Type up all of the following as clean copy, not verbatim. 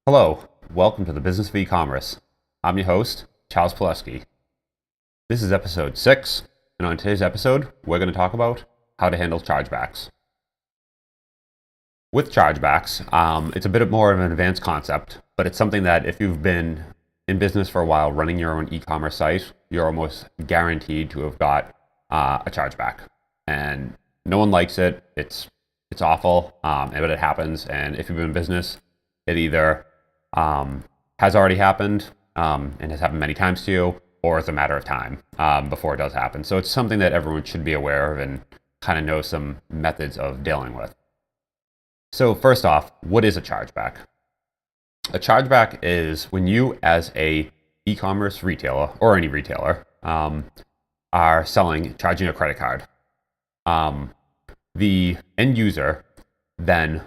Hello, welcome to the Business of E-Commerce. I'm your host, Charles Pileski. This is episode 6, and on today's episode, we're going to talk about how to handle chargebacks. With chargebacks, it's a bit more of an advanced concept, but it's something that if you've been in business for a while running your own e-commerce site, you're almost guaranteed to have got a chargeback. And no one likes it. It's awful, but it happens. And if you've been in business, it either has already happened and has happened many times to you, or it's a matter of time before it does happen. So it's something that everyone should be aware of and kind of know some methods of dealing with. So first off, what is a chargeback? A chargeback is when you, as a e-commerce retailer or any retailer, are charging a credit card. The end user then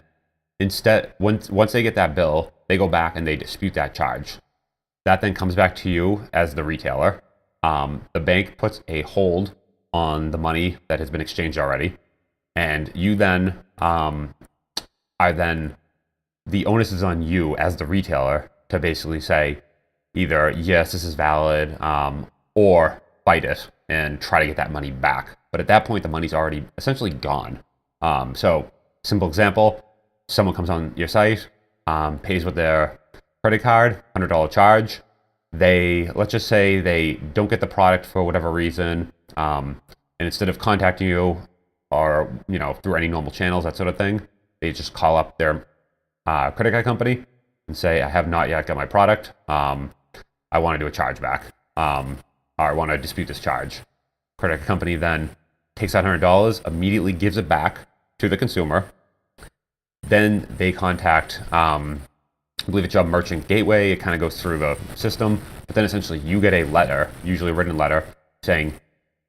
once they get that bill, they go back and they dispute that charge. That then comes back to you as the retailer. The bank puts a hold on the money that has been exchanged already, and you then the onus is on you as the retailer to basically say either yes, this is valid, or fight it and try to get that money back. But at that point, the money's already essentially gone. So simple example. Someone comes on your site, pays with their credit card, $100 charge. Let's just say they don't get the product for whatever reason, and instead of contacting you or through any normal channels, that sort of thing, they just call up their credit card company and say, "I have not yet got my product. I want to do a chargeback, or I want to dispute this charge." Credit card company then takes that $100, immediately gives it back to the consumer. Then they contact, I believe it's a merchant gateway. It kind of goes through the system. But then essentially you get a letter, usually a written letter, saying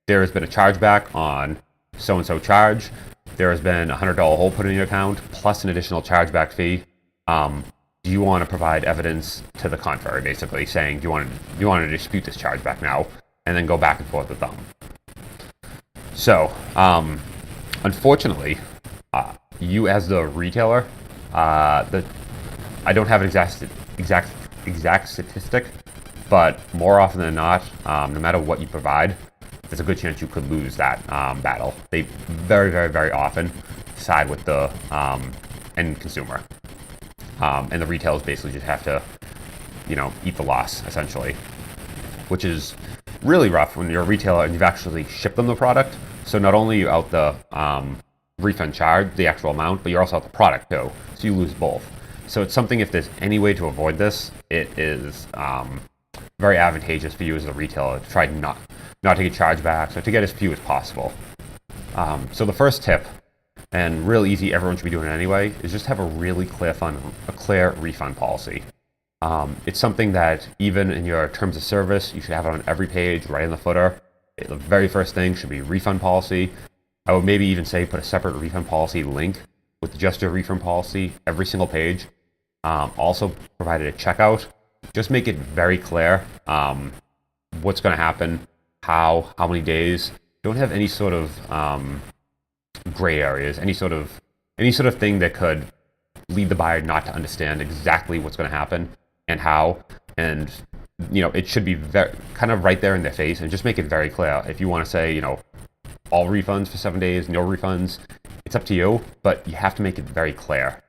there has been a chargeback on so-and-so charge. There has been a $100 hold put in your account, plus an additional chargeback fee. Do you want to provide evidence to the contrary, basically saying, do you want to dispute this chargeback now? And then go back and forth with them. So, unfortunately, you as the retailer, I don't have an exact statistic, but more often than not, no matter what you provide, there's a good chance you could lose that battle. They very, very, very often side with the end consumer, and the retailers basically just have to, eat the loss essentially, which is really rough when you're a retailer and you've actually shipped them the product. So not only are you out the refund charge, the actual amount, but you're also out the product too. So you lose both. So it's something, if there's any way to avoid this, it is very advantageous for you as a retailer to try not to get chargebacks or to get as few as possible. So the first tip, and real easy, everyone should be doing it anyway, is just have a really clear refund policy. It's something that even in your terms of service, you should have it on every page, right in the footer. The very first thing should be refund policy. I would maybe even say put a separate refund policy link with just your refund policy every single page. Also provided a checkout. Just make it very clear what's going to happen, how many days. Don't have any sort of gray areas, any sort of thing that could lead the buyer not to understand exactly what's going to happen and how. And it should be very kind of right there in their face, and just make it very clear. If you want to say, all refunds for 7 days, no refunds, it's up to you, but you have to make it very clear,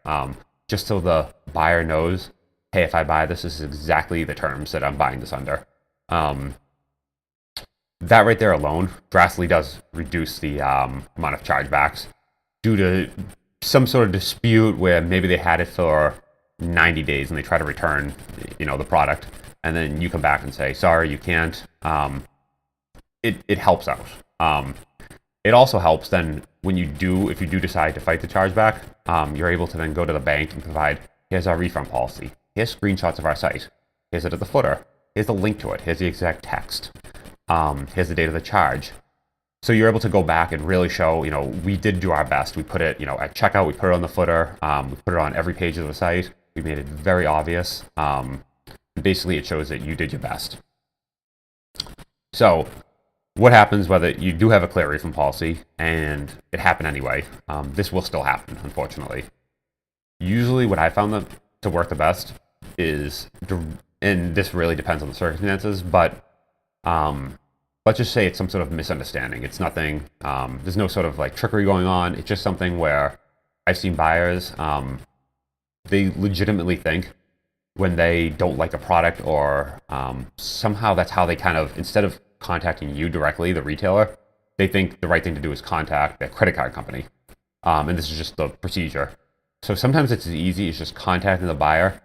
just so the buyer knows, hey, if I buy this is exactly the terms that I'm buying this under. That right there alone drastically does reduce the amount of chargebacks due to some sort of dispute where maybe they had it for 90 days and they try to return, the product, and then you come back and say, sorry, you can't. It helps out. It also helps then if you do decide to fight the chargeback, you're able to then go to the bank and provide, here's our refund policy. Here's screenshots of our site. Here's it at the footer. Here's the link to it. Here's the exact text. Here's the date of the charge. So you're able to go back and really show, we did do our best. We put it, at checkout, we put it on the footer. We put it on every page of the site. We made it very obvious. Basically, it shows that you did your best. So what happens whether you do have a clear refund policy and it happened anyway? This will still happen, unfortunately. Usually what I found to work the best is, and this really depends on the circumstances, but let's just say it's some sort of misunderstanding. It's nothing, there's no sort of like trickery going on. It's just something where I've seen buyers, they legitimately think when they don't like a product, or somehow that's how they kind of, instead of contacting you directly, the retailer, they think the right thing to do is contact their credit card company. And this is just the procedure. So sometimes it's as easy as just contacting the buyer,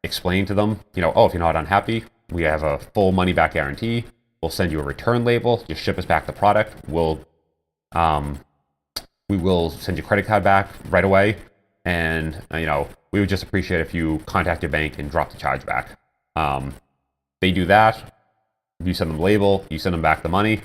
explaining to them, oh, if you're not unhappy, we have a full money back guarantee. We'll send you a return label. Just ship us back the product. We will send your credit card back right away. And, we would just appreciate if you contact your bank and drop the charge back. They do that. You send them the label. You send them back the money.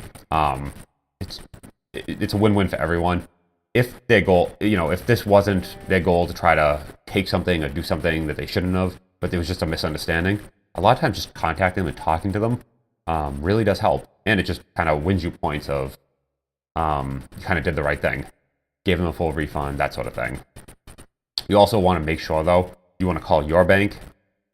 It's a win-win for everyone. If their goal, if this wasn't their goal to try to take something or do something that they shouldn't have, but there was just a misunderstanding, a lot of times just contacting them and talking to them really does help. And it just kind of wins you points of you kind of did the right thing, gave them a full refund, that sort of thing. You also want to make sure, though, you want to call your bank,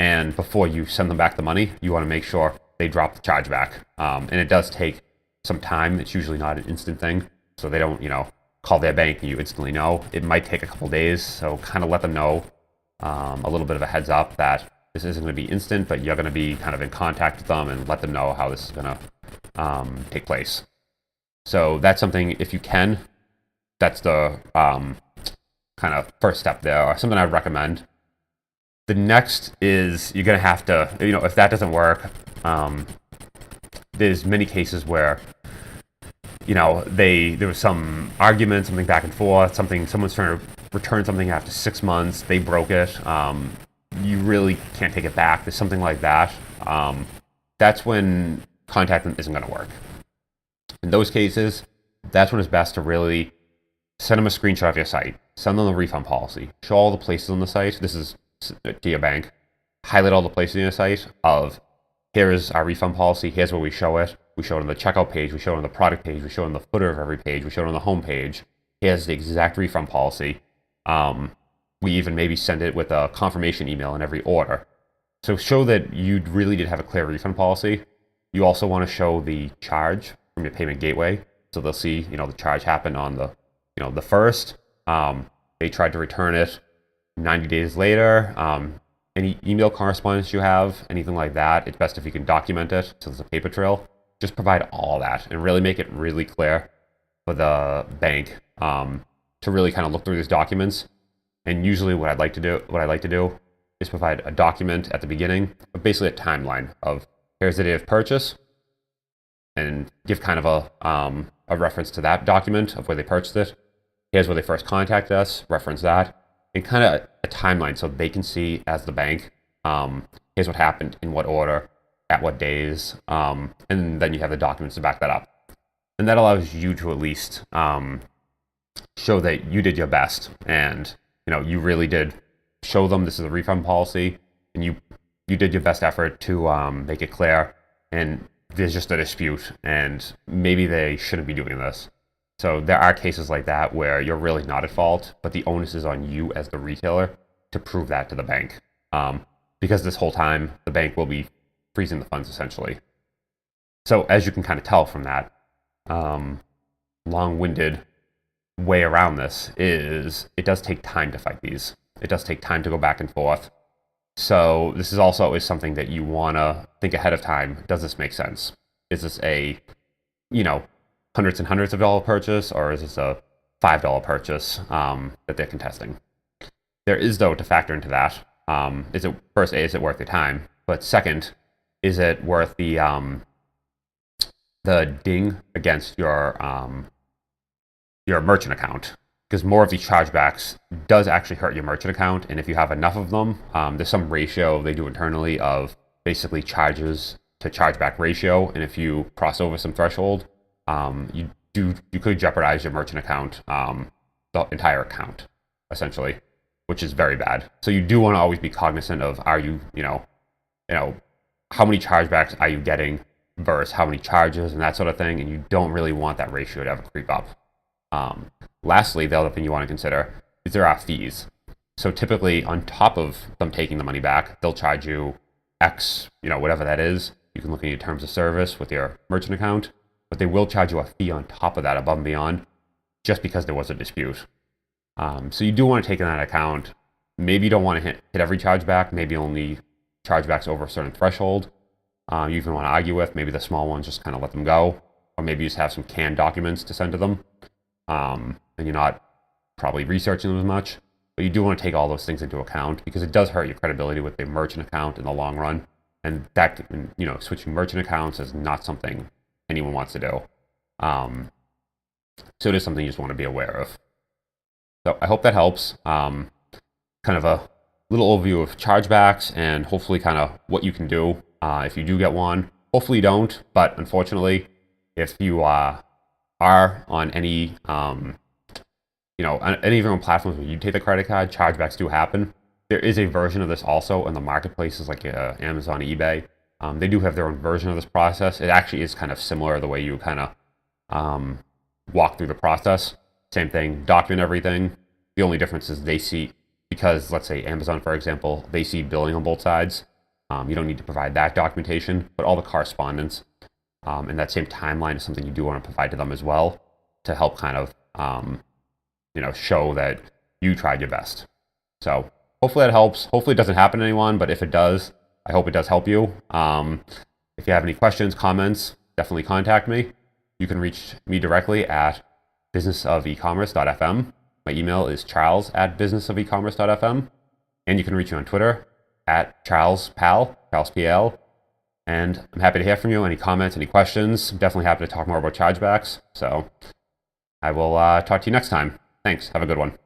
and before you send them back the money, you want to make sure they drop the charge back. And it does take some time. It's usually not an instant thing, so they don't, call their bank and you instantly know. It might take a couple days, so kind of let them know a little bit of a heads up that this isn't going to be instant, but you're going to be kind of in contact with them, and let them know how this is going to take place. So that's something, if you can, that's the kind of first step there, or something I'd recommend. The next is you're going to have to, if that doesn't work, there's many cases where there was some argument, something back and forth, someone's trying to return something after 6 months, they broke it, you really can't take it back, there's something like that, that's when contacting isn't going to work. In those cases, that's when it's best to really send them a screenshot of your site, send them the refund policy, show all the places on the site, this is to your bank, highlight all the places on your site of, here is our refund policy, here's where we show it. We show it on the checkout page, we show it on the product page, we show it on the footer of every page, we show it on the home page. Here's the exact refund policy. We even maybe send it with a confirmation email in every order. So show that you really did have a clear refund policy. You also want to show the charge from your payment gateway. So they'll see, the charge happened on the, the first. They tried to return it 90 days later. Any email correspondence you have, anything like that, it's best if you can document it so there's a paper trail. Just provide all that and really make it really clear for the bank to really kind of look through these documents. And usually what I like to do is provide a document at the beginning, but basically a timeline of here's the date of purchase, and give kind of a reference to that document of where they purchased it. Here's where they first contacted us, reference that, and kind of a timeline so they can see as the bank, here's what happened, in what order, at what days, and then you have the documents to back that up. And that allows you to at least show that you did your best, and you really did show them this is a refund policy, and you did your best effort to make it clear, and there's just a dispute, and maybe they shouldn't be doing this. So there are cases like that where you're really not at fault, but the onus is on you as the retailer to prove that to the bank, because this whole time the bank will be freezing the funds essentially. So as you can kind of tell from that long-winded way around this is it does take time to fight these. It does take time to go back and forth. So this is also something that you want to think ahead of time. Does this make sense? Is this a, hundreds and hundreds of dollar purchase, or is this a $5 purchase that they're contesting? There is, though, to factor into that. Is it worth the time? But second, is it worth the ding against your merchant account? Because more of these chargebacks does actually hurt your merchant account, and if you have enough of them, there's some ratio they do internally of basically charges to chargeback ratio, and if you cross over some threshold, you could jeopardize your merchant account, the entire account, essentially, which is very bad. So you do want to always be cognizant of, are you, how many chargebacks are you getting versus how many charges and that sort of thing, and you don't really want that ratio to ever creep up. Lastly, the other thing you want to consider is there are fees. So typically, on top of them taking the money back, they'll charge you X, whatever that is. You can look at your terms of service with your merchant account, but they will charge you a fee on top of that, above and beyond, just because there was a dispute. So you do want to take in that account. Maybe you don't want to hit every chargeback. Maybe only chargebacks over a certain threshold. You even want to argue with. Maybe the small ones, just kind of let them go. Or maybe you just have some canned documents to send to them. And you're not probably researching them as much. But you do want to take all those things into account, because it does hurt your credibility with the merchant account in the long run. And that, switching merchant accounts is not something anyone wants to do. So it is something you just want to be aware of. So I hope that helps. Kind of a little overview of chargebacks, and hopefully kind of what you can do if you do get one. Hopefully you don't, but unfortunately, if you are on any any of your own platforms where you take the credit card, chargebacks do happen. There is a version of this also in the marketplaces like Amazon, eBay. They do have their own version of this process. It actually is kind of similar to the way you kind of walk through the process. Same thing, document everything. The only difference is they see, because let's say Amazon, for example, they see billing on both sides. You don't need to provide that documentation, but all the correspondence and that same timeline is something you do want to provide to them as well, to help kind of show that you tried your best. So hopefully that helps. Hopefully it doesn't happen to anyone, but if it does, I hope it does help you. If you have any questions, comments, definitely contact me. You can reach me directly at businessofecommerce.fm. My email is charles@businessofecommerce.fm. And you can reach me on Twitter at CharlesPal, CharlesPL. And I'm happy to hear from you. Any comments, any questions? I'm definitely happy to talk more about chargebacks. So I will talk to you next time. Thanks. Have a good one.